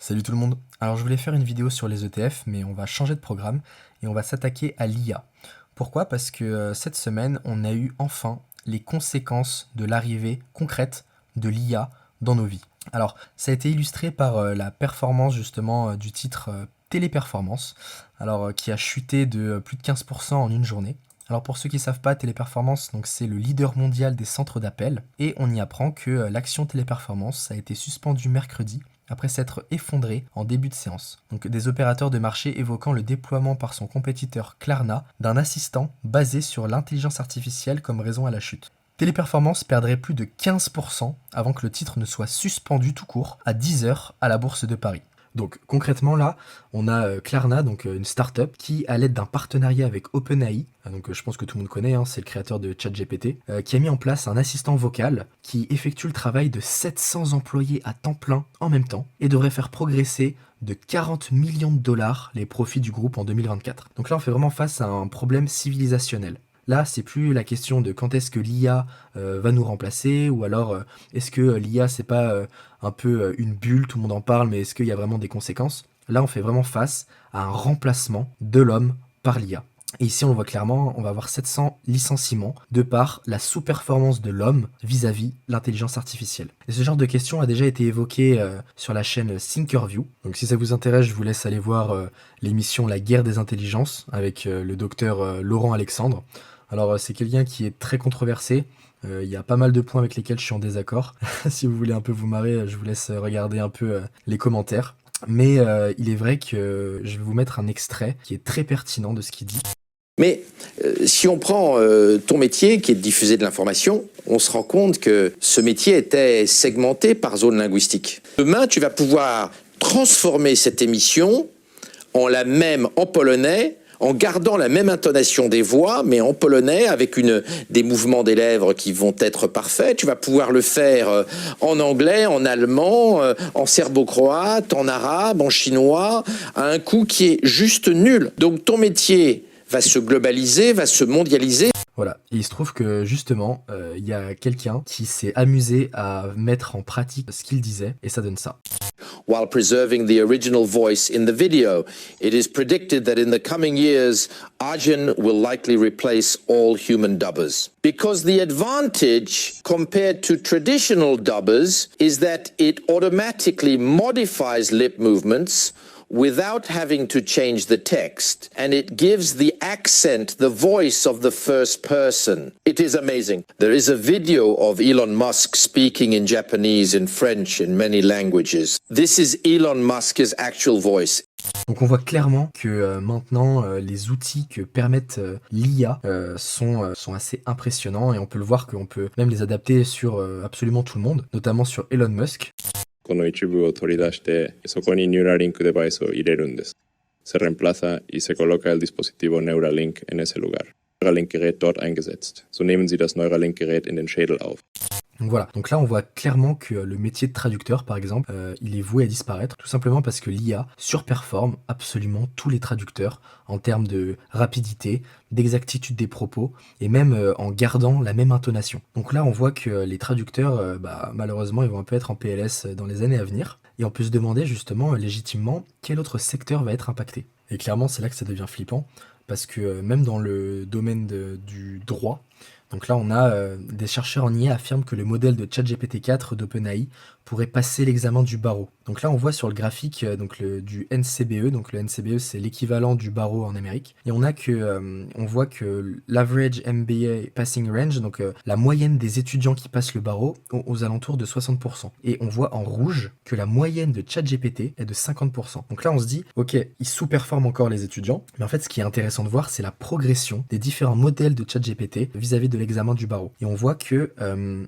Salut tout le monde. Alors je voulais faire une vidéo sur les ETF, mais on va changer de programme et on va s'attaquer à l'IA. Pourquoi? Parce que cette semaine, on a eu enfin les conséquences de l'arrivée concrète de l'IA dans nos vies. Alors, ça a été illustré par la performance justement du titre Téléperformance, qui a chuté de plus de 15% en une journée. Alors pour ceux qui ne savent pas, Téléperformance, donc c'est le leader mondial des centres d'appel, et on y apprend que l'action Téléperformance a été suspendue mercredi après s'être effondré en début de séance. Donc des opérateurs de marché évoquant le déploiement par son compétiteur Klarna d'un assistant basé sur l'intelligence artificielle comme raison à la chute. Téléperformance perdrait plus de 15% avant que le titre ne soit suspendu tout court à 10 heures à la bourse de Paris. Donc concrètement là, on a Klarna, donc une startup qui, à l'aide d'un partenariat avec OpenAI, je pense que tout le monde connaît, c'est le créateur de ChatGPT, qui a mis en place un assistant vocal qui effectue le travail de 700 employés à temps plein en même temps et devrait faire progresser de 40 millions de dollars les profits du groupe en 2024. Donc là, on fait vraiment face à un problème civilisationnel. Là, c'est plus la question de quand est-ce que l'IA va nous remplacer, ou alors est-ce que l'IA c'est pas un peu une bulle, tout le monde en parle, mais est-ce qu'il y a vraiment des conséquences? Là, on fait vraiment face à un remplacement de l'homme par l'IA. Et ici, on le voit clairement, on va avoir 700 licenciements de par la sous-performance de l'homme vis-à-vis l'intelligence artificielle. Et ce genre de question a déjà été évoqué sur la chaîne Thinkerview. Donc si ça vous intéresse, je vous laisse aller voir l'émission La guerre des intelligences avec le docteur Laurent Alexandre. Alors c'est quelqu'un qui est très controversé. Il y a pas mal de points avec lesquels je suis en désaccord. Si vous voulez un peu vous marrer, je vous laisse regarder un peu les commentaires. Mais il est vrai que je vais vous mettre un extrait qui est très pertinent de ce qu'il dit. Mais si on prend ton métier qui est de diffuser de l'information, on se rend compte que ce métier était segmenté par zone linguistique. Demain, tu vas pouvoir transformer cette émission en la même en polonais, en gardant la même intonation des voix, mais en polonais, avec des mouvements des lèvres qui vont être parfaits. Tu vas pouvoir le faire en anglais, en allemand, en serbo-croate, en arabe, en chinois, à un coût qui est juste nul. Donc ton métier va se globaliser, va se mondialiser. Voilà, et il se trouve que justement, il y a quelqu'un qui s'est amusé à mettre en pratique ce qu'il disait, et ça donne ça. While preserving the original voice in the video, it is predicted that in the coming years, Arjun will likely replace all human dubbers. Because the advantage compared to traditional dubbers is that it automatically modifies lip movements without having to change the text, and it gives the accent, the voice of the first person. It is amazing. There is a video of Elon Musk speaking in Japanese, in French, in many languages. This is Elon Musk's actual voice. Donc on voit clairement que maintenant les outils que permettent l'IA sont assez impressionnants, et on peut le voir qu'on peut même les adapter sur absolument tout le monde, notamment sur Elon Musk. この一部を取り出して、そこにニューラリンクデバイスを入れるんです。Se reemplaza y se coloca el dispositivo Neuralink en ese lugar. Neuralink-Gerät dort eingesetzt. So nehmen Sie das Neuralink-Gerät in den Schädel auf. Donc voilà, donc là on voit clairement que le métier de traducteur par exemple, il est voué à disparaître, tout simplement parce que l'IA surperforme absolument tous les traducteurs en termes de rapidité, d'exactitude des propos, et même en gardant la même intonation. Donc là on voit que les traducteurs, malheureusement, ils vont un peu être en PLS dans les années à venir, et on peut se demander justement légitimement quel autre secteur va être impacté. Et clairement c'est là que ça devient flippant, parce que même dans le domaine du droit, donc là, on a des chercheurs en IA affirment que le modèle de ChatGPT 4 d'OpenAI pourrait passer l'examen du barreau. Donc là, on voit sur le graphique du NCBE. Donc le NCBE, c'est l'équivalent du barreau en Amérique. Et on voit que l'average MBA passing range, donc la moyenne des étudiants qui passent le barreau, aux alentours de 60%. Et on voit en rouge que la moyenne de ChatGPT est de 50%. Donc là, on se dit, ok, ils sous-performent encore les étudiants. Mais en fait, ce qui est intéressant de voir, c'est la progression des différents modèles de ChatGPT vis-à-vis de l'examen du barreau. Et on voit que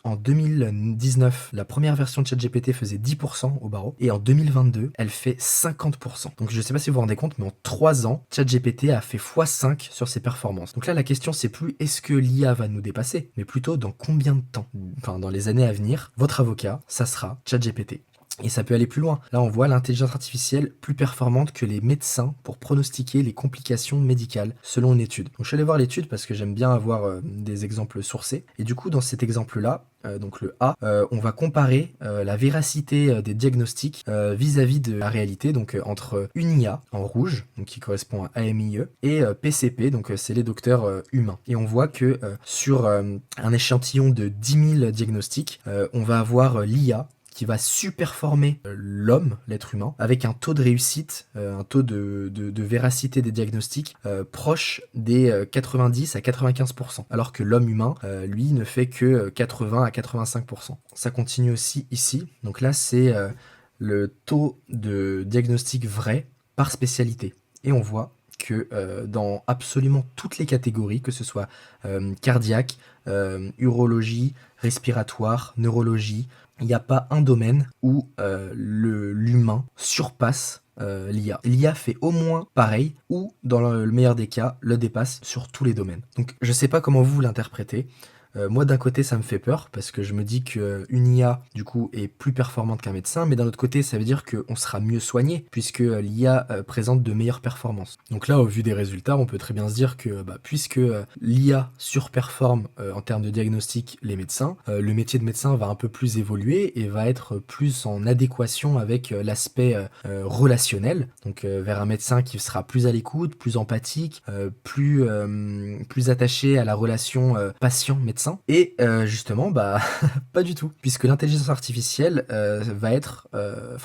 en 2019, la première version de ChatGPT faisait 10% au barreau, et en 2022, elle fait 50%. Donc je sais pas si vous vous rendez compte, mais en 3 ans, ChatGPT a fait x5 sur ses performances. Donc là, la question, c'est plus est-ce que l'IA va nous dépasser, mais plutôt dans combien de temps. Enfin, dans les années à venir, votre avocat, ça sera ChatGPT. Et ça peut aller plus loin. Là, on voit l'intelligence artificielle plus performante que les médecins pour pronostiquer les complications médicales, selon une étude. Donc, je suis allé voir l'étude parce que j'aime bien avoir des exemples sourcés. Et du coup, dans cet exemple-là, donc le A, on va comparer la véracité des diagnostics vis-à-vis de la réalité, donc entre une IA en rouge, donc qui correspond à AMIE, et PCP, donc c'est les docteurs humains. Et on voit que sur un échantillon de 10 000 diagnostics, on va avoir l'IA qui va surperformer l'homme, l'être humain, avec un taux de réussite, un taux de véracité des diagnostics proche des 90 à 95%, alors que l'homme humain, lui, ne fait que 80 à 85%. Ça continue aussi ici. Donc là, c'est le taux de diagnostic vrai par spécialité. Et on voit que dans absolument toutes les catégories, que ce soit cardiaque, urologie, respiratoire, neurologie, il n'y a pas un domaine où l'humain surpasse l'IA. L'IA fait au moins pareil, ou dans le meilleur des cas, le dépasse sur tous les domaines. Donc je ne sais pas comment vous l'interprétez. Moi, d'un côté, ça me fait peur parce que je me dis qu'une IA, du coup, est plus performante qu'un médecin, mais d'un autre côté, ça veut dire qu'on sera mieux soigné puisque l'IA présente de meilleures performances. Donc là, au vu des résultats, on peut très bien se dire que puisque l'IA surperforme en termes de diagnostic les médecins, le métier de médecin va un peu plus évoluer et va être plus en adéquation avec l'aspect relationnel, donc vers un médecin qui sera plus à l'écoute, plus empathique, plus attaché à la relation patient-médecin. Et justement, pas du tout, puisque l'intelligence artificielle va être,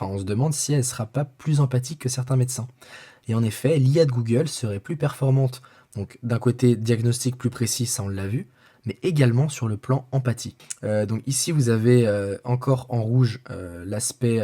on se demande si elle sera pas plus empathique que certains médecins. Et en effet, l'IA de Google serait plus performante, donc d'un côté diagnostic plus précis, ça on l'a vu, mais également sur le plan empathie. Donc ici, vous avez encore en rouge l'aspect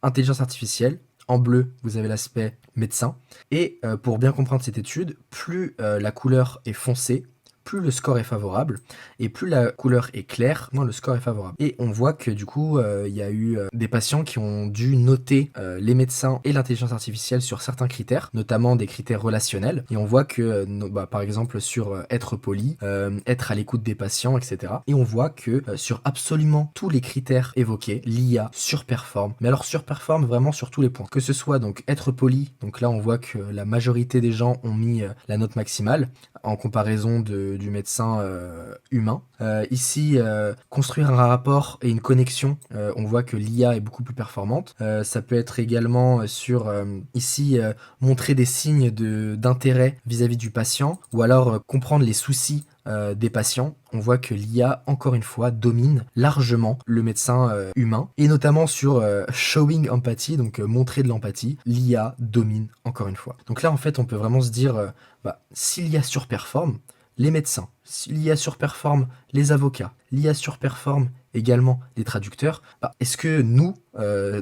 intelligence artificielle, en bleu, vous avez l'aspect médecin, et pour bien comprendre cette étude, plus la couleur est foncée, plus le score est favorable, et plus la couleur est claire, moins le score est favorable. Et on voit que du coup, il y a eu des patients qui ont dû noter les médecins et l'intelligence artificielle sur certains critères, notamment des critères relationnels. Et on voit que, par exemple, sur être poli, être à l'écoute des patients, etc. Et on voit que sur absolument tous les critères évoqués, l'IA surperforme. Mais alors surperforme vraiment sur tous les points. Que ce soit donc être poli, donc là on voit que la majorité des gens ont mis la note maximale en comparaison du médecin humain. Ici, construire un rapport et une connexion, on voit que l'IA est beaucoup plus performante. Ça peut être également sur, ici, montrer des signes d'intérêt vis-à-vis du patient, ou alors comprendre les soucis des patients. On voit que l'IA, encore une fois, domine largement le médecin humain, et notamment sur showing empathy, donc montrer de l'empathie, l'IA domine encore une fois. Donc là, en fait, on peut vraiment se dire, si l'IA surperforme, les médecins, si l'IA surperforme les avocats, l'IA surperforme également les traducteurs, est-ce que nous,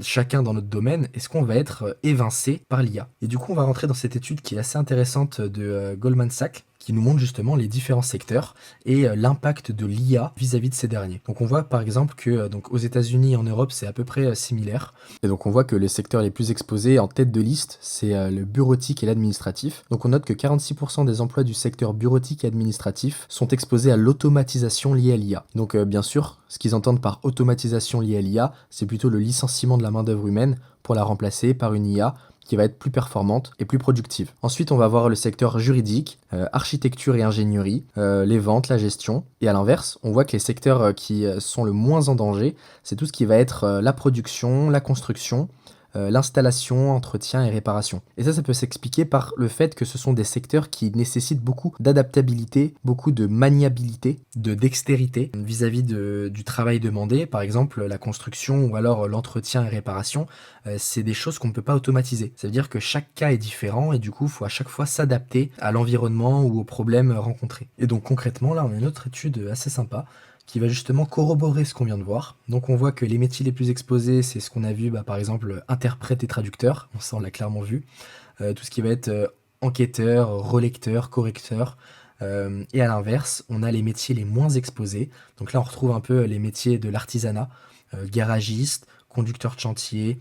chacun dans notre domaine, est-ce qu'on va être évincé par l'IA? Et du coup, on va rentrer dans cette étude qui est assez intéressante de Goldman Sachs, qui nous montre justement les différents secteurs et l'impact de l'IA vis-à-vis de ces derniers. Donc on voit par exemple que donc aux États-Unis et en Europe, c'est à peu près similaire. Et donc on voit que les secteurs les plus exposés en tête de liste, c'est le bureautique et l'administratif. Donc on note que 46% des emplois du secteur bureautique et administratif sont exposés à l'automatisation liée à l'IA. Donc bien sûr, ce qu'ils entendent par automatisation liée à l'IA, c'est plutôt le licenciement de la main-d'œuvre humaine pour la remplacer par une IA qui va être plus performante et plus productive. Ensuite, on va voir le secteur juridique, architecture et ingénierie, les ventes, la gestion. Et à l'inverse, on voit que les secteurs qui sont le moins en danger, c'est tout ce qui va être la production, la construction, l'installation, entretien et réparation. Et ça peut s'expliquer par le fait que ce sont des secteurs qui nécessitent beaucoup d'adaptabilité, beaucoup de maniabilité, de dextérité vis-à-vis du travail demandé. Par exemple, la construction ou alors l'entretien et réparation, c'est des choses qu'on ne peut pas automatiser. Ça veut dire que chaque cas est différent et du coup, il faut à chaque fois s'adapter à l'environnement ou aux problèmes rencontrés. Et donc concrètement, là, on a une autre étude assez sympa qui va justement corroborer ce qu'on vient de voir. Donc on voit que les métiers les plus exposés, c'est ce qu'on a vu, par exemple, interprète et traducteur, ça on l'a clairement vu, tout ce qui va être enquêteur, relecteur, correcteur, et à l'inverse, on a les métiers les moins exposés, donc là on retrouve un peu les métiers de l'artisanat, garagiste, conducteur de chantier,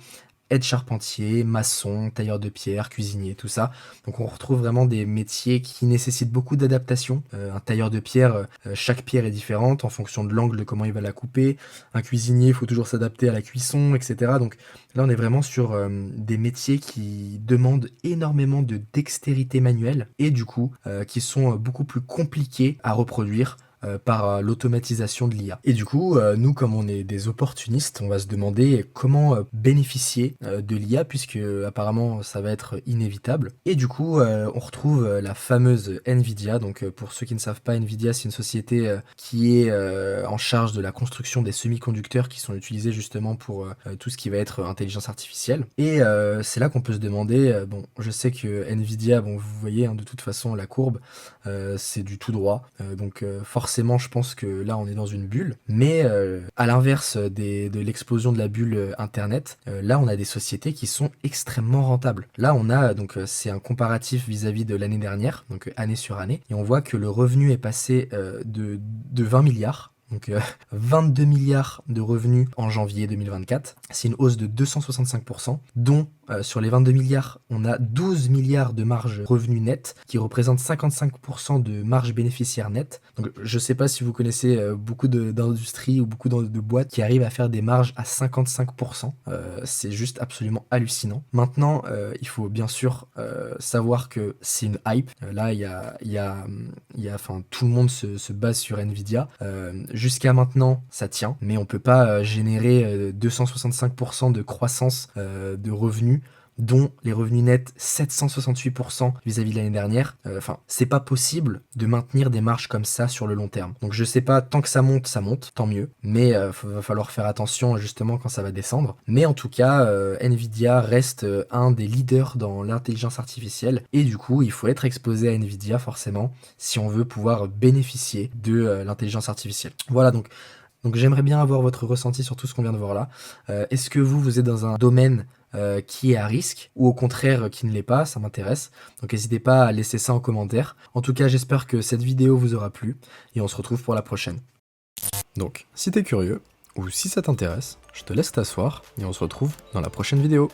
être charpentier, maçon, tailleur de pierre, cuisinier, tout ça. Donc on retrouve vraiment des métiers qui nécessitent beaucoup d'adaptation. Un tailleur de pierre, chaque pierre est différente en fonction de l'angle de comment il va la couper. Un cuisinier, il faut toujours s'adapter à la cuisson, etc. Donc là, on est vraiment sur des métiers qui demandent énormément de dextérité manuelle et du coup, qui sont beaucoup plus compliqués à reproduire par l'automatisation de l'IA. Et du coup, nous, comme on est des opportunistes, on va se demander comment bénéficier de l'IA, puisque apparemment ça va être inévitable. Et du coup, on retrouve la fameuse Nvidia. Donc pour ceux qui ne savent pas, Nvidia, c'est une société qui est en charge de la construction des semi-conducteurs qui sont utilisés justement pour tout ce qui va être intelligence artificielle. Et c'est là qu'on peut se demander, bon, je sais que Nvidia, bon, vous voyez, hein, de toute façon, la courbe, c'est du tout droit. Donc forcément, je pense que là, on est dans une bulle. Mais à l'inverse de l'explosion de la bulle Internet, là, on a des sociétés qui sont extrêmement rentables. Là, on a, donc c'est un comparatif vis-à-vis de l'année dernière, donc année sur année, et on voit que le revenu est passé de 20 milliards. Donc 22 milliards de revenus en janvier 2024, c'est une hausse de 265%, dont sur les 22 milliards, on a 12 milliards de marge revenu net, qui représente 55% de marge bénéficiaire nette. Donc je sais pas si vous connaissez beaucoup d'industries ou beaucoup de boîtes qui arrivent à faire des marges à 55%, c'est juste absolument hallucinant. Maintenant, il faut bien sûr savoir que c'est une hype. Là, enfin, tout le monde se base sur Nvidia. Jusqu'à maintenant, ça tient, mais on peut pas générer 265% de croissance de revenus, dont les revenus nets 768% vis-à-vis de l'année dernière. Enfin, c'est pas possible de maintenir des marges comme ça sur le long terme. Donc je sais pas, tant que ça monte, tant mieux, mais va falloir faire attention justement quand ça va descendre. Mais en tout cas, Nvidia reste un des leaders dans l'intelligence artificielle, et du coup, il faut être exposé à Nvidia forcément, si on veut pouvoir bénéficier de l'intelligence artificielle. Voilà, donc j'aimerais bien avoir votre ressenti sur tout ce qu'on vient de voir là. Est-ce que vous êtes dans un domaine qui est à risque, ou au contraire qui ne l'est pas? Ça m'intéresse. Donc n'hésitez pas à laisser ça en commentaire. En tout cas, j'espère que cette vidéo vous aura plu, et on se retrouve pour la prochaine. Donc, si t'es curieux, ou si ça t'intéresse, je te laisse t'asseoir, et on se retrouve dans la prochaine vidéo.